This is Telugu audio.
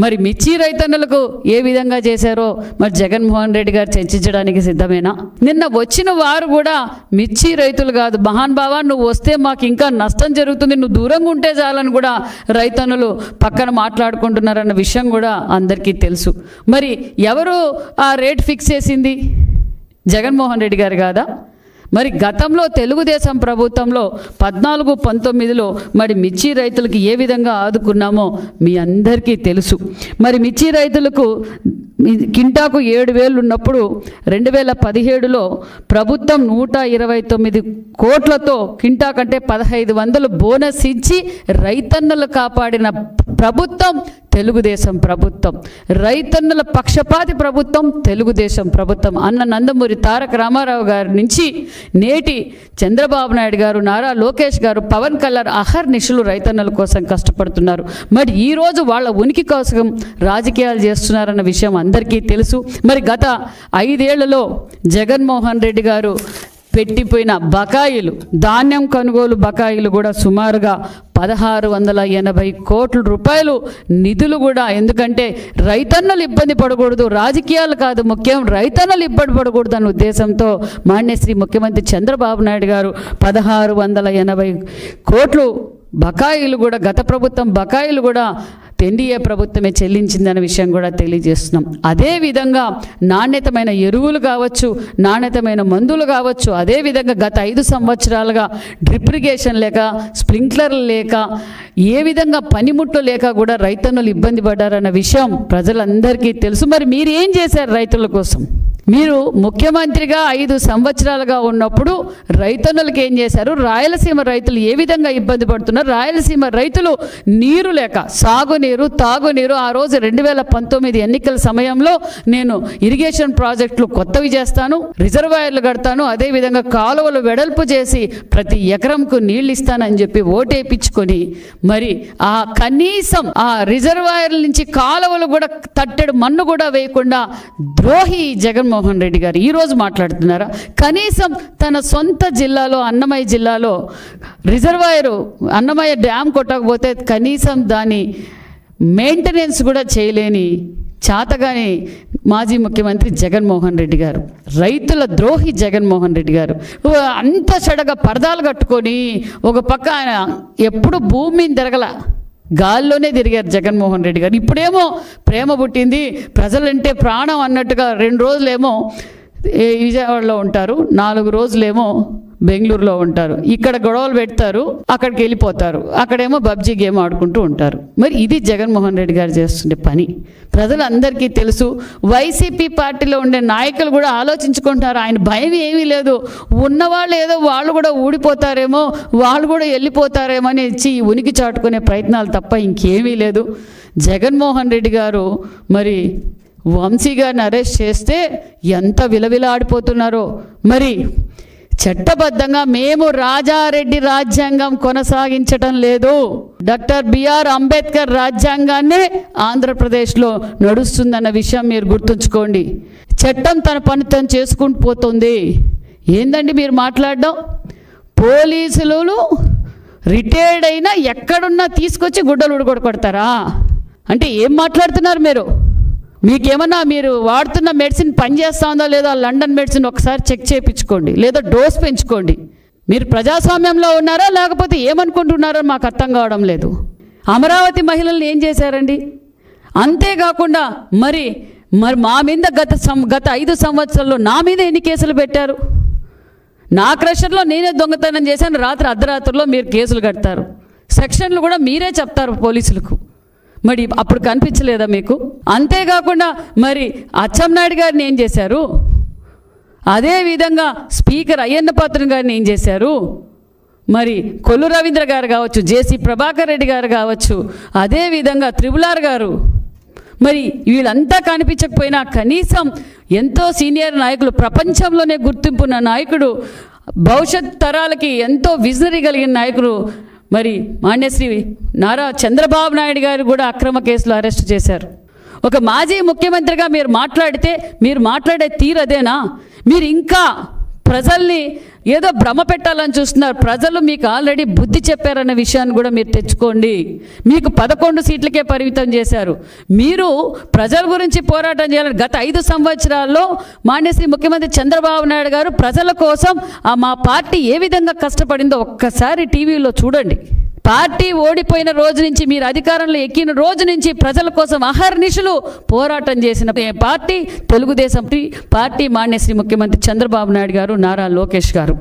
మరి మిర్చి రైతన్నులకు ఏ విధంగా చేశారో మరి జగన్మోహన్ రెడ్డి గారు చర్చించడానికి సిద్ధమేనా? నిన్న వచ్చిన వారు కూడా మిర్చి రైతులు కాదు, మహాన్ బావా నువ్వు వస్తే మాకు ఇంకా నష్టం జరుగుతుంది, నువ్వు దూరంగా ఉంటే చాలని కూడా రైతన్నులు పక్కన మాట్లాడుకుంటున్నారన్న విషయం కూడా అందరికీ తెలుసు. మరి ఎవరు ఆ రేట్ ఫిక్స్ చేసింది? జగన్మోహన్ రెడ్డి గారు కాదా? మరి గతంలో తెలుగుదేశం ప్రభుత్వంలో 14-19లో మరి మిర్చి రైతులకు ఏ విధంగా ఆదుకున్నామో మీ అందరికీ తెలుసు. మరి మిర్చి రైతులకు కింటాకు 7,000 ఉన్నప్పుడు 2017లో ప్రభుత్వం 129 కోట్లతో కింటా కంటే 1,500 బోనస్ ఇచ్చి రైతన్నలు కాపాడిన ప్రభుత్వం తెలుగుదేశం ప్రభుత్వం. రైతన్నుల పక్షపాతి ప్రభుత్వం తెలుగుదేశం ప్రభుత్వం. అన్న నందమూరి తారక రామారావు గారి నుంచి నేటి చంద్రబాబు నాయుడు గారు, నారా లోకేష్ గారు, పవన్ కళ్యాణ్ అహర్నిశలు రైతన్నుల కోసం కష్టపడుతున్నారు. మరి ఈరోజు వాళ్ళ ఉనికి కోసం రాజకీయాలు చేస్తున్నారన్న విషయం అందరికీ తెలుసు. మరి గత 5 ఏళ్లలో జగన్మోహన్ రెడ్డి గారు పెట్టిపోయిన బకాయిలు, ధాన్యం కొనుగోలు బకాయిలు కూడా సుమారుగా 1,680 కోట్ల రూపాయలు నిధులు కూడా. ఎందుకంటే రైతన్నలు ఇబ్బంది పడకూడదు, రాజకీయాలు కాదు ముఖ్యం, రైతన్నలు ఇబ్బంది పడకూడదు అన్న ఉద్దేశంతో మాన్యశ్రీ ముఖ్యమంత్రి చంద్రబాబు నాయుడు గారు 1,680 కోట్లు బకాయిలు కూడా, గత ప్రభుత్వం బకాయిలు కూడా ఎన్డీఏ ప్రభుత్వమే చెల్లించిందనే విషయం కూడా తెలియజేస్తున్నాం. అదేవిధంగా నాణ్యతమైన ఎరువులు కావచ్చు, నాణ్యతమైన మందులు కావచ్చు, అదేవిధంగా గత 5 సంవత్సరాలుగా డ్రిప్ ఇరిగేషన్ లేక, స్ప్రింక్లర్లు లేక, ఏ విధంగా పనిముట్లు లేక కూడా రైతన్నులు ఇబ్బంది పడ్డారన్న విషయం ప్రజలందరికీ తెలుసు. మరి మీరు ఏం చేశారు రైతుల కోసం? మీరు ముఖ్యమంత్రిగా 5 సంవత్సరాలుగా ఉన్నప్పుడు రైతన్నులకు ఏం చేశారు? రాయలసీమ రైతులు ఏ విధంగా ఇబ్బంది పడుతున్నారు? రాయలసీమ రైతులు నీరు లేక, సాగునీరు, తాగునీరు, ఆ రోజు 2019 ఎన్నికల సమయంలో నేను ఇరిగేషన్ ప్రాజెక్టులు కొత్తవి చేస్తాను, రిజర్వాయర్లు కడతాను, అదేవిధంగా కాలువలు వెడల్పు చేసి ప్రతి ఎకరంకు నీళ్ళు ఇస్తానని చెప్పి ఓటేపించుకొని మరి ఆ కనీసం ఆ రిజర్వాయర్ల నుంచి కాలువలు కూడా తట్టెడు మన్ను కూడా వేయకుండా ద్రోహి జగన్మోహన్ రెడ్డి గారు ఈరోజు మాట్లాడుతున్నారా? కనీసం తన సొంత జిల్లాలో, అన్నమయ్య జిల్లాలో రిజర్వాయరు, అన్నమయ్య డ్యామ్ కొట్టకపోతే కనీసం దాని మెయింటెనెన్స్ కూడా చేయలేని చాతగాని మాజీ ముఖ్యమంత్రి జగన్మోహన్ రెడ్డి గారు, రైతుల ద్రోహి జగన్మోహన్ రెడ్డి గారు. అంత చెడగా పరదాలు కట్టుకొని ఒక పక్క ఆయన ఎప్పుడు భూమి మీద తిరగల, గాల్లోనే తిరిగారు జగన్మోహన్ రెడ్డి గారు. ఇప్పుడేమో ప్రేమ పుట్టింది, ప్రజలంటే ప్రాణం అన్నట్టుగా 2 రోజులేమో విజయవాడలో ఉంటారు, 4 రోజులేమో బెంగళూరులో ఉంటారు. ఇక్కడ గొడవలు పెడతారు, అక్కడికి వెళ్ళిపోతారు, అక్కడేమో పబ్జీ గేమ్ ఆడుకుంటూ ఉంటారు. మరి ఇది జగన్మోహన్ రెడ్డి గారు చేస్తుండే పని ప్రజలందరికీ తెలుసు. వైసీపీ పార్టీలో ఉండే నాయకులు కూడా ఆలోచించుకుంటారు. ఆయన భయం ఏమీ లేదు, ఉన్నవాళ్ళు ఏదో వాళ్ళు కూడా ఊడిపోతారేమో, వాళ్ళు కూడా వెళ్ళిపోతారేమో అని ఇచ్చి ఉనికి చాటుకునే ప్రయత్నాలు తప్ప ఇంకేమీ లేదు. జగన్మోహన్ రెడ్డి గారు మరి వంశీ గారిని అరెస్ట్ చేస్తే ఎంత విలవిలాడిపోతున్నారో. మరి చట్టబద్ధంగా మేము రాజారెడ్డి రాజ్యాంగం కొనసాగించటం లేదు, డాక్టర్ బిఆర్ అంబేద్కర్ రాజ్యాంగాన్నే ఆంధ్రప్రదేశ్లో నడుస్తుందన్న విషయం మీరు గుర్తుంచుకోండి. చట్టం తన పని తను చేసుకుంటూ పోతుంది. ఏందండి మీరు మాట్లాడడం? పోలీసులు రిటైర్డ్ అయినా ఎక్కడున్నా తీసుకొచ్చి గుడ్డలు ఉడగొడతారా? అంటే ఏం మాట్లాడుతున్నారు మీరు? మీకేమన్నా మీరు వాడుతున్న మెడిసిన్ పనిచేస్తా ఉందో లేదో లండన్ మెడిసిన్ ఒకసారి చెక్ చేయించుకోండి, లేదా డోస్ పెంచుకోండి. మీరు ప్రజాస్వామ్యంలో ఉన్నారా లేకపోతే ఏమనుకుంటున్నారో మాకు అర్థం కావడం లేదు. అమరావతి మహిళలను ఏం చేశారండి? అంతేకాకుండా మరి మా మీద గత 5 సంవత్సరాల్లో నా మీద ఎన్ని కేసులు పెట్టారు? నా క్రషర్లో నేనే దొంగతనం చేశాను, రాత్రి అర్ధరాత్రిలో మీరు కేసులు కడతారు, సెక్షన్లు కూడా మీరే చెప్తారు పోలీసులకు. మరి అప్పుడు కనిపించలేదా మీకు? అంతేకాకుండా మరి అచ్చెన్నాయుడు గారిని ఏం చేశారు? అదేవిధంగా స్పీకర్ అయ్యన్న పాత్రుడు గారిని ఏం చేశారు? మరి కొల్లు రవీంద్ర గారు కావచ్చు, జేసీ ప్రభాకర్ రెడ్డి గారు కావచ్చు, అదేవిధంగా త్రిపులార్ గారు, మరి వీళ్ళంతా కనిపించకపోయినా కనీసం ఎంతో సీనియర్ నాయకులు, ప్రపంచంలోనే గుర్తింపున్న నాయకుడు, భవిష్యత్ తరాలకి ఎంతో విజనరీ కలిగిన నాయకుడు మరి మాన్యశ్రీ నారా చంద్రబాబు నాయుడు గారు కూడా అక్రమ కేసులు అరెస్ట్ చేశారు. ఒక మాజీ ముఖ్యమంత్రిగా మీరు మాట్లాడితే మీరు మాట్లాడే తీరు అదేనా? మీరు ఇంకా ప్రజల్ని ఏదో భ్రమ పెట్టాలని చూస్తున్నారు. ప్రజలు మీకు ఆల్రెడీ బుద్ధి చెప్పారన్న విషయాన్ని కూడా మీరు తెచ్చుకోండి. మీకు 11 సీట్లకే పరిమితం చేశారు. మీరు ప్రజల గురించి పోరాటం చేయాలని గత 5 సంవత్సరాల్లో మాన్యశ్రీ ముఖ్యమంత్రి చంద్రబాబు నాయుడు గారు ప్రజల కోసం మా పార్టీ ఏ విధంగా కష్టపడిందో ఒక్కసారి టీవీలో చూడండి. పార్టీ ఓడిపోయిన రోజు నుంచి, మీరు అధికారంలో ఎక్కిన రోజు నుంచి ప్రజల కోసం అహర్నిశలు పోరాటం చేసిన పార్టీ తెలుగుదేశం పార్టీ, మాన్యశ్రీ ముఖ్యమంత్రి చంద్రబాబు నాయుడు గారు, నారా లోకేష్ గారు.